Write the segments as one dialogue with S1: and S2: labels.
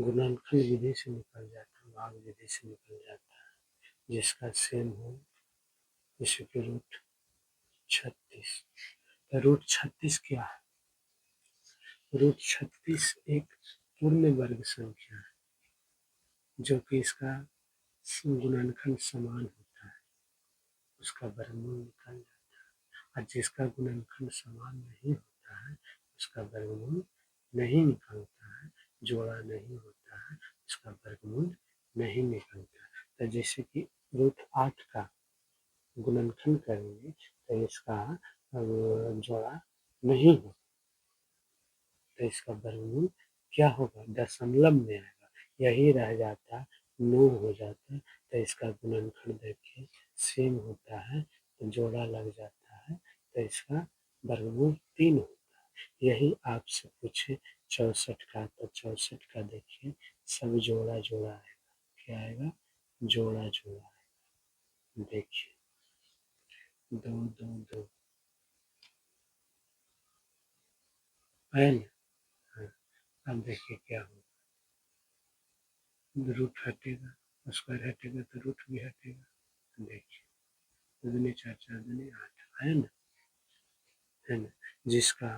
S1: गुणनखंड विधि से निकल जाता है, भाग विधि से निकल जाता है, जिसका सेम हो जैसे कि रूट 36। तो रूट 36 क्या है? रूट 36 एक पूर्ण वर्ग संख्या है जो कि इसका गुणनखंड समान होता है, उसका वर्गमूल निकल जाता है। और जिसका गुणनखंड समान नहीं होता है उसका वर्गमूल नहीं निकलता है, जोड़ा नहीं होता है, उसका वर्गमूल नहीं निकलता। तो जैसे कि रूट 8 का गुणनखंड करेंगे तो इसका जोड़ा नहीं हो, तो इसका वर्गमूल क्या होगा? दशमलव में आएगा, यही रह जाता, 9 हो जाता। तो इसका गुणनखंड देखिए सेम होता है, तो जोड़ा लग जाता है, तो इसका वर्गमूल 3 होता है। यही आपसे पूछे 64 का, तो 64 का देखिए सब जोड़ा जोड़ा आएगा, क्या आएगा? जोड़ा जोड़ा आएगा। देखिए 2 2 2 है ना। हाँ, अब देखिए क्या होगा, रूट हटेगा, स्क्वायर हटेगा तो रूट भी हटेगा। देखिए दूनी 4 4 दूनी 8 है ना, है ना। जिसका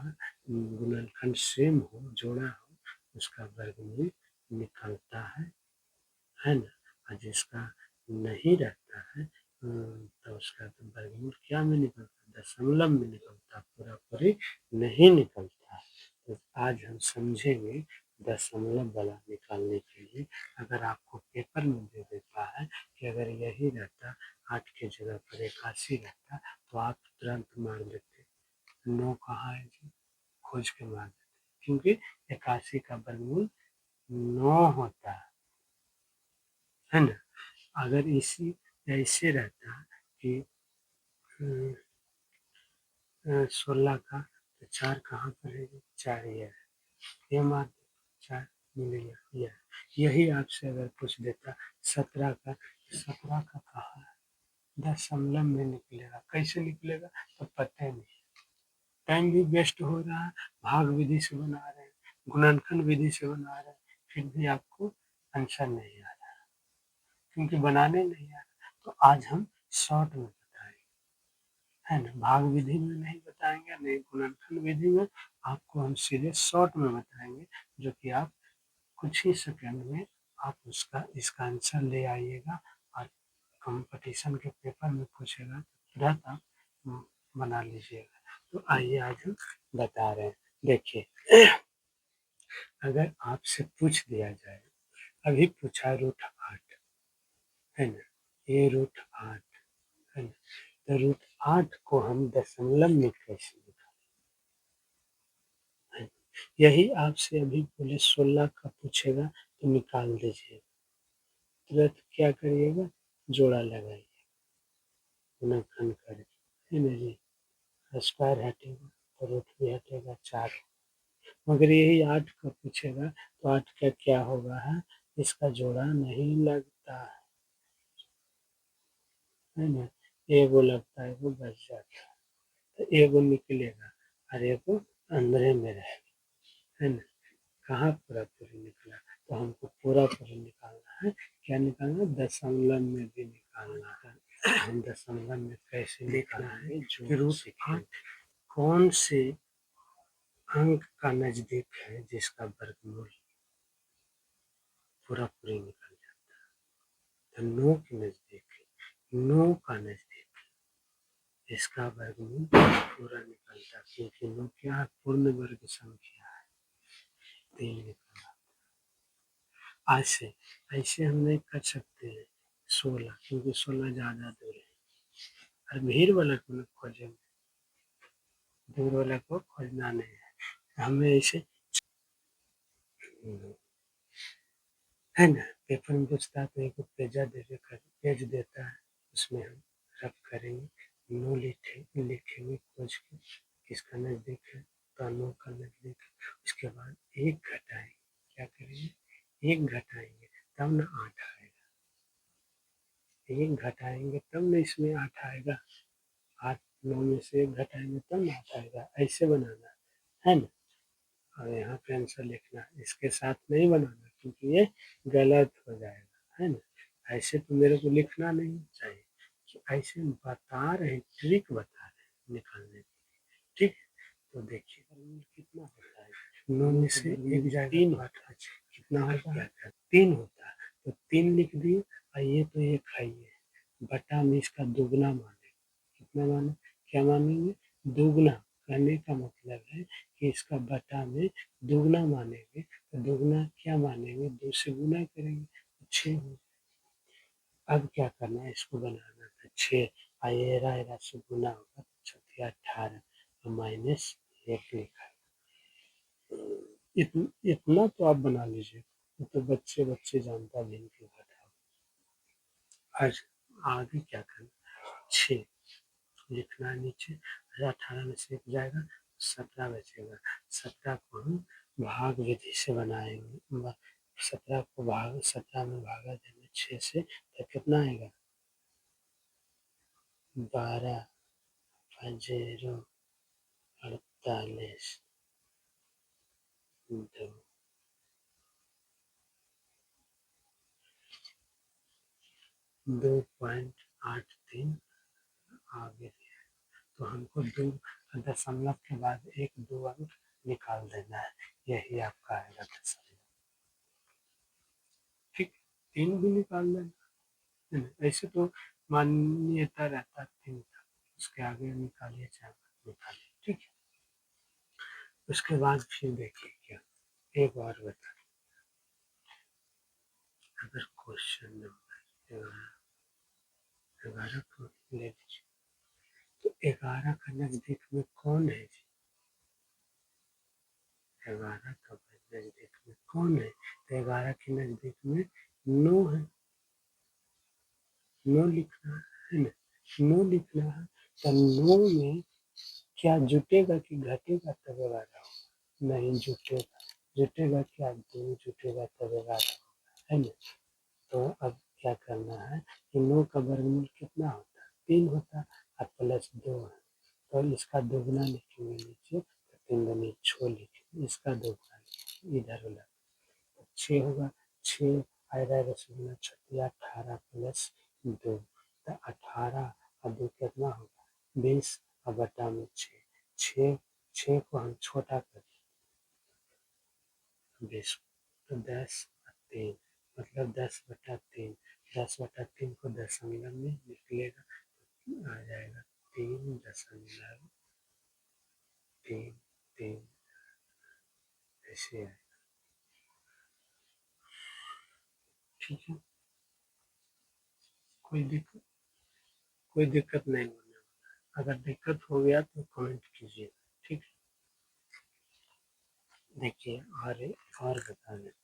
S1: गुणनखंड सेम हो, जोड़ा हो, उसका वर्गमूल निकलता है ना। और जिसका नहीं रहता है तो उसका तो वर्गमूल क्या में निकलता है? दशमलव में निकलता, पूरा पूरी नहीं निकलता। तो आज हम समझेंगे दशमलव वाला निकालने के लिए। अगर आपको पेपर में दे देता है कि अगर यही रहता 8 की जगह पर 81 रहता तो आप तुरंत मार देते 9 कहाँ है जी, खोज के मार देते, क्योंकि 81 का वर्गमूल 9 होता है ना। अगर इसी ऐसे रहता कि 16 का, तो 4 कहाँ पर है? 4 ये मार 4 मिलेगा यह। यही आपसे अगर पूछ देता 17 का, 17 का कहाँ है? दशमलव में निकलेगा, कैसे निकलेगा तो पता ही नहीं। टाइम भी वेस्ट हो रहा है, भाग विधि से बना रहे हैं, गुणनखंड विधि से बना रहे हैं, फिर भी आपको आंसर नहीं आ रहा, क्योंकि बनाने नहीं आ रहा। तो आज हम शॉर्ट में बताएंगे, है ना। भाग विधि में नहीं बताएंगे, नहीं गुणनखंड विधि में, आपको हम सीधे शॉर्ट में बताएंगे, जो कि आप कुछ ही सेकंड में आप इसका आंसर ले आइएगा। और कंपटीशन के पेपर में पूछेगा तो तुरंत आप बना लीजिएगा। तो आइए आज हम बता रहे हैं। देखिए अगर आपसे पूछ दिया जाए, अभी पूछा रूट 8 है ना, ये रूट 8 है ना, तो रूट 8 को हम दशमलव में कैसे निकालें? यही आपसे अभी बोले 16 का पूछेगा तो निकाल दीजिए, तुरंत क्या करिएगा? जोड़ा लगाइए, गुणनखंड करिए, है ना जी। स्क्वायर हटेगा तो रूट भी हटेगा, 4। मगर यही 8 का पूछेगा तो 8 का क्या होगा है? इसका जोड़ा नहीं लगता है ना, एगो लगता है, वो बच जाता है, तो एगो निकलेगा और एगो अंदर में रहेगा, है ना। कहाँ पूरा पूरी निकला? तो हमको पूरा पूरी निकालना है। क्या निकालना? दशमलव में भी निकालना है। हम दशमलव में कैसे निकालेंगे? जो रूट 8 कौन से अंक का नजदीक है जिसका वर्गमूल पूरा पूरी निकल जाता है? तो 9 के नजदीक है, 9 का नजदीक इसका वर्गमूल पूरा निकलता है, क्योंकि 9 क्या है? पूर्ण वर्ग संख्या है, 3 निकला। ऐसे ऐसे हम नहीं कर सकते हैं 16, क्योंकि 16 ज़्यादा दूर है, और भीड़ वाला को न खोजेंगे, दूर वाला को खोजना नहीं है हमें। ऐसे है ना, पेपर में पूछता है तो एक पेजा पेज देता है, उसमें हम रब करेंगे, 9 लिखेंगे खोज के किसका नज़दीक है, तो 9 का नज़दीक है। उसके बाद 1 घटाएंगे, क्या करेंगे? 1 घटाएंगे तब ना 8 आएगा, 1 घटाएंगे तब ना इसमें 8 आएगा, 8 9 में से 1 घटाएंगे तब ना 8 आएगा। ऐसे बनाना है ना, और यहाँ पे आंसर लिखना है, इसके साथ नहीं बनाना, क्योंकि ये गलत हो जाएगा, है ना। ऐसे तो मेरे को लिखना नहीं चाहिए कि ऐसे बता रहे, ट्रिक बता रहे निकालने की, ठीक। तो देखिए कितना होता है, 9 में से एक जाएगा तीन होता है, कितना होता है, 3 होता है, तो 3 लिख दिए। और ये तो एक है, ये बटा में इसका दुगना माने, कितना माने, क्या मानेंगे, दुगना। कहने का मतलब है कि इसका बटा में दुगना मानेंगे, तो दुगना क्या मानेंगे, 2 से गुना करेंगे तो 6 हो। अब क्या करना है, इसको बनाना था 6, एरा एरा से गुना होगा तो 6 18 माइनस 1 लिखा है। इतना तो आप बना लीजिए, तो बच्चे बच्चे जानता भी नहीं घटा। आज आगे क्या करना, 6 लिखना है नीचे, 18 में से एक जाएगा, 17 बचेगा। 17 को हम भाग विधि से बनाएंगे, 17 को भाग 17 में भागा देंगे 6 से, तो कितना आएगा, 12 0 48 2 2.83 आगे दिया है। तो हमको 2 दशमलव के बाद एक 2 अंक निकाल देना है, यही आपका आएगा दशमलव, ठीक। 3 भी निकाल देना, ऐसे तो मान्यता रहता है 3 का, उसके आगे निकालिए चाहे मत निकालिए, ठीक है। उसके बाद फिर देखिए क्या, एक बार बता, अगर क्वेश्चन नंबर 11 को ले लीजिए, तो 11 का नजदीक में कौन है जी, 11 का नजदीक में कौन है, तो 11 के नजदीक में 9 है, 9 लिखना है ना, 9 लिखना है। तो 9 में क्या जुटेगा कि घटेगा तब 11 होगा, नहीं जुटेगा, जुटेगा क्या, 2 जुटेगा तब 11 होगा, है ना। तो अब क्या करना है कि 9 का वर्गमूल कितना होता है, 3 होता है, और प्लस 2 है, तो इसका दोगुना लिखेंगे नीचे, तो 3 दूनी 6 लिखेंगे, इसका दोगुना लिखेंगे इधर वाला, तो 6 होगा, 6 आएगा रसगुल्ला 6 18 प्लस 2, तो 18 और 2 कितना होगा, 20 और बटा में 6, 6 को हम छोटा कर 20, तो 10 और 3 मतलब 10/3, 10/3 को दशमलव में निकलेगा, आ जाएगा 3.33, ऐसे है, ठीक है। कोई दिक्कत नहीं होने वाला, अगर दिक्कत हो गया तो कमेंट कीजिए, ठीक है। देखिए और बता देते हैं,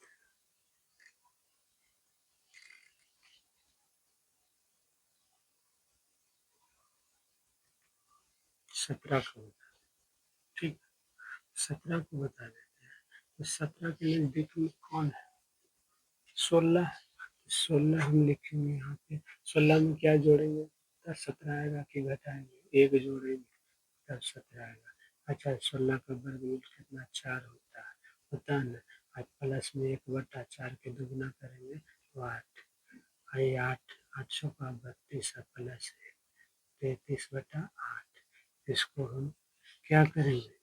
S1: 17 को बता, ठीक, 17 को बता देते हैं, तो 17 के नजदीक में कौन है, 16, 16 हम लिखेंगे यहाँ पे, 16 में क्या जोड़ेंगे, तब 17 आएगा कि घटाएंगे, एक जोड़ेंगे तब 17 आएगा। अच्छा 16 का वर्गमूल कितना, 4 होता है ना, आज प्लस में 1/4 के दुगना करेंगे तो 8, आई 8, 800 का 32 प्लस 33/8, इसको हम क्या करेंगे,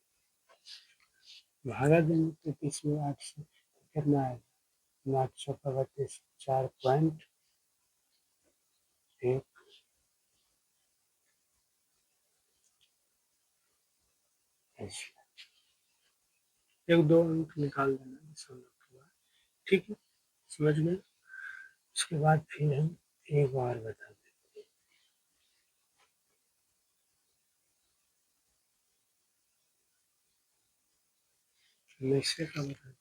S1: भागा देंगे 33 में 8 से, तो कितना आएगा, 800 का 32, 4.1, ऐसे एक दो अंक निकाल देना दशमलव के बाद, ठीक है, समझ में। उसके बाद फिर हम एक बार बता देते हैं, नक्शे का बता देते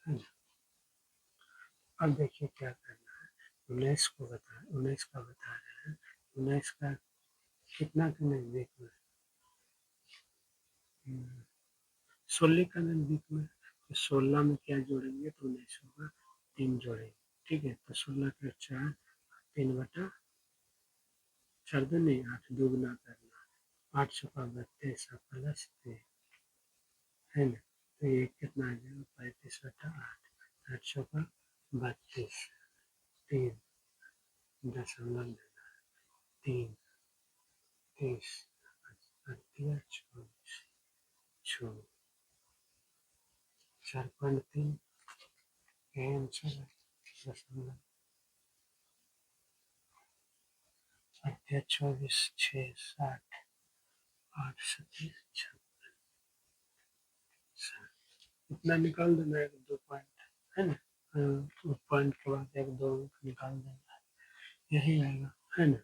S1: हैं। अब देखिए क्या करना है, 19 का बता रहे हैं, 19 का कितना के नजदीक में, 16 का नजदीक में, तो 16 में क्या जोड़ेंगे तो 19 होगा, 3 जोड़ेंगे, ठीक है, तो 16 के 4, 3/4 दो नहीं 8 दुगना करना, 800 का 32 प्लस 3, है ना, तो ये कितना आ जाएगा 35/8, 8/32, 3.3, 30, 24, 4.3 ये आंसर है। 24, 6, 60, 8, 37, 56, इतना निकाल देना है, 2 पॉइंट है ना। पॉइंट के बाद 1, 2 निकाल देना है, यही आएगा है ना।